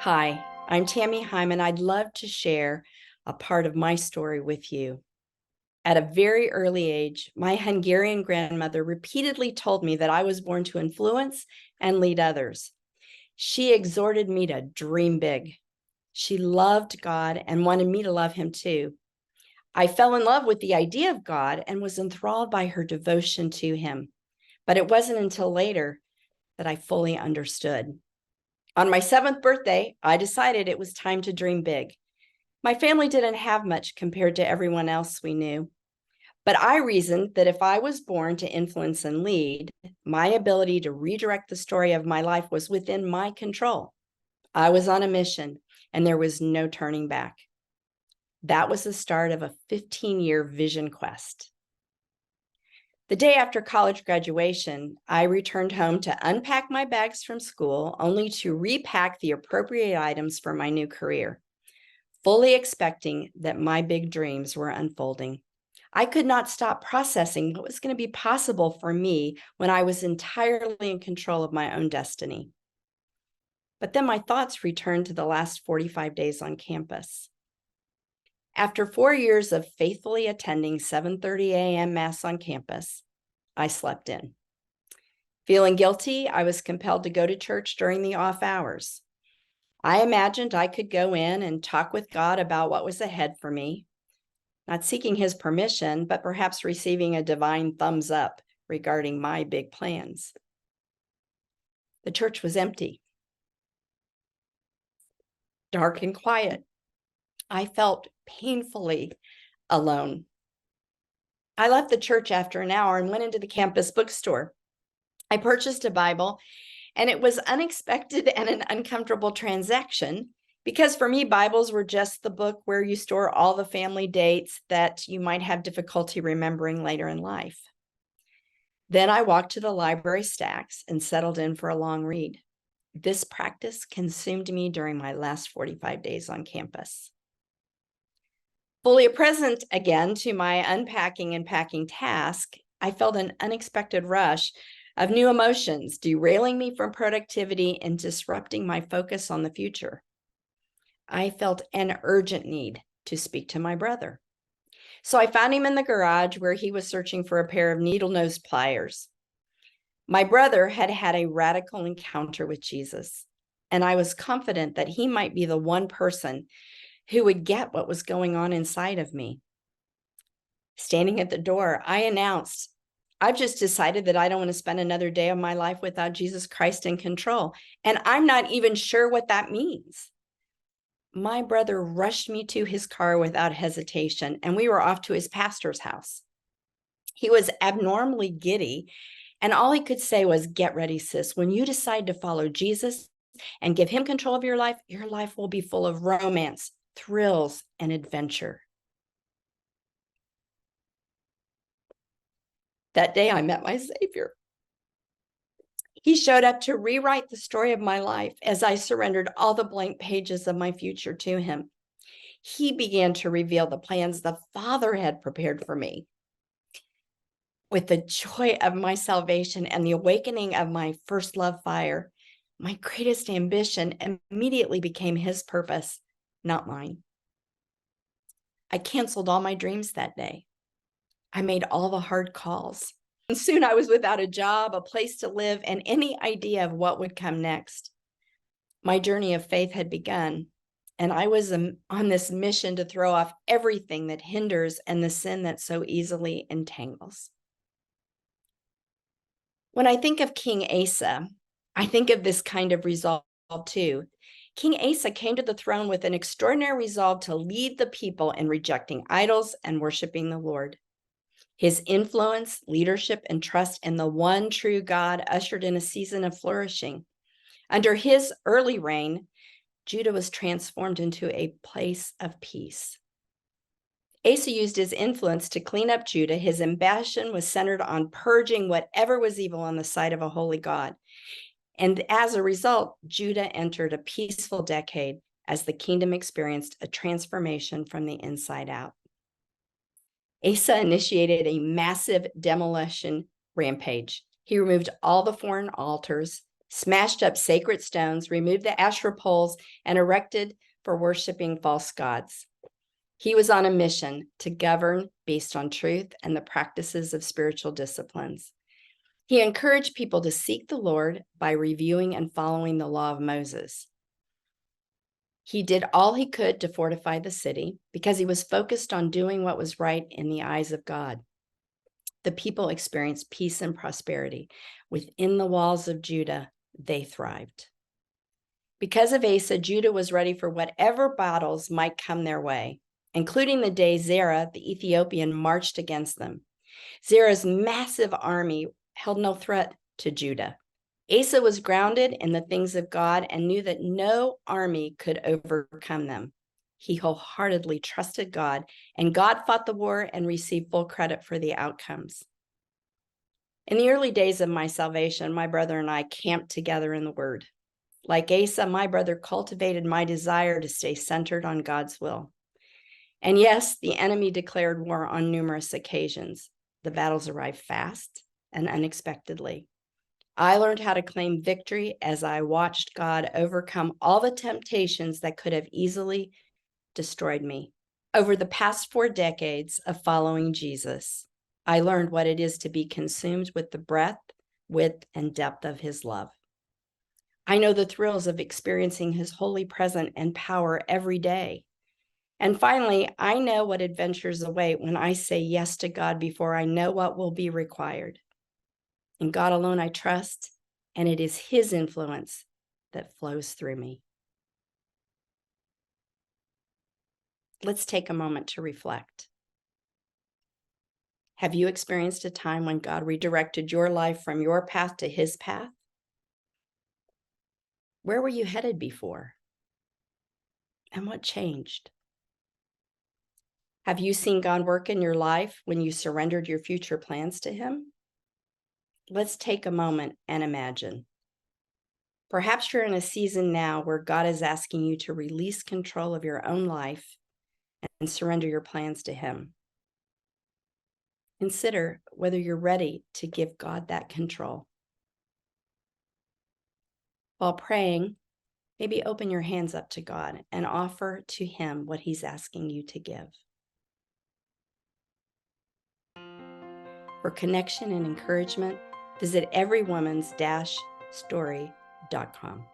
Hi, I'm Tami Heim, and I'd love to share a part of my story with you. At a very early age, my Hungarian grandmother repeatedly told me that I was born to influence and lead others. She exhorted me to dream big. She loved God and wanted me to love him too. I fell in love with the idea of God and was enthralled by her devotion to him. But it wasn't until later that I fully understood. On my 7th birthday, I decided it was time to dream big. My family didn't have much compared to everyone else we knew. But I reasoned that if I was born to influence and lead, my ability to redirect the story of my life was within my control. I was on a mission, and there was no turning back. That was the start of a 15-year vision quest. The day after college graduation, I returned home to unpack my bags from school, only to repack the appropriate items for my new career, fully expecting that my big dreams were unfolding. I could not stop processing what was going to be possible for me when I was entirely in control of my own destiny. But then my thoughts returned to the last 45 days on campus. After 4 years of faithfully attending 7:30 a.m. Mass on campus, I slept in. Feeling guilty, I was compelled to go to church during the off hours. I imagined I could go in and talk with God about what was ahead for me, not seeking his permission, but perhaps receiving a divine thumbs up regarding my big plans. The church was empty, dark and quiet. I felt painfully alone. I left the church after an hour and went into the campus bookstore. I purchased a Bible, and it was unexpected and an uncomfortable transaction because for me, Bibles were just the book where you store all the family dates that you might have difficulty remembering later in life. Then I walked to the library stacks and settled in for a long read. This practice consumed me during my last 45 days on campus. Fully present again to my unpacking and packing task, I felt an unexpected rush of new emotions derailing me from productivity and disrupting my focus on the future. I felt an urgent need to speak to my brother. So I found him in the garage where he was searching for a pair of needle-nose pliers. My brother had had a radical encounter with Jesus, and I was confident that he might be the one person who would get what was going on inside of me. Standing at the door, I announced, I've just decided that I don't want to spend another day of my life without Jesus Christ in control, and I'm not even sure what that means. My brother rushed me to his car without hesitation, and we were off to his pastor's house. He was abnormally giddy, and all he could say was, "Get ready, sis. When you decide to follow Jesus and give him control of your life will be full of romance, thrills, and adventure." That day, I met my Savior. He showed up to rewrite the story of my life as I surrendered all the blank pages of my future to him. He began to reveal the plans the Father had prepared for me. With the joy of my salvation and the awakening of my first love fire, my greatest ambition immediately became his purpose, not mine. I canceled all my dreams that day. I made all the hard calls. And soon I was without a job, a place to live, and any idea of what would come next. My journey of faith had begun, and I was on this mission to throw off everything that hinders and the sin that so easily entangles. When I think of King Asa, I think of this kind of resolve too. King Asa came to the throne with an extraordinary resolve to lead the people in rejecting idols and worshiping the Lord. His influence, leadership, and trust in the one true God ushered in a season of flourishing. Under his early reign, Judah was transformed into a place of peace. Asa used his influence to clean up Judah. His ambition was centered on purging whatever was evil on the sight of a holy God. And as a result, Judah entered a peaceful decade as the kingdom experienced a transformation from the inside out. Asa initiated a massive demolition rampage. He removed all the foreign altars, smashed up sacred stones, removed the Asherah poles, and erected for worshiping false gods. He was on a mission to govern based on truth and the practices of spiritual disciplines. He encouraged people to seek the Lord by reviewing and following the law of Moses. He did all he could to fortify the city because he was focused on doing what was right in the eyes of God. The people experienced peace and prosperity. Within the walls of Judah, they thrived. Because of Asa, Judah was ready for whatever battles might come their way, including the day Zerah, the Ethiopian, marched against them. Zerah's massive army held no threat to Judah. Asa was grounded in the things of God and knew that no army could overcome them. He wholeheartedly trusted God, and God fought the war and received full credit for the outcomes. In the early days of my salvation, my brother and I camped together in the Word. Like Asa, my brother cultivated my desire to stay centered on God's will. And yes, the enemy declared war on numerous occasions. The battles arrived fast and unexpectedly. I learned how to claim victory as I watched God overcome all the temptations that could have easily destroyed me. Over the past 4 decades of following Jesus, I learned what it is to be consumed with the breadth, width, and depth of his love. I know the thrills of experiencing his holy presence and power every day. And finally, I know what adventures await when I say yes to God before I know what will be required. In God alone I trust, and it is his influence that flows through me. Let's take a moment to reflect. Have you experienced a time when God redirected your life from your path to his path? Where were you headed before? And what changed? Have you seen God work in your life when you surrendered your future plans to him? Let's take a moment and imagine. Perhaps you're in a season now where God is asking you to release control of your own life and surrender your plans to him. Consider whether you're ready to give God that control. While praying, maybe open your hands up to God and offer to him what he's asking you to give. For connection and encouragement, visit everywomans-story.com.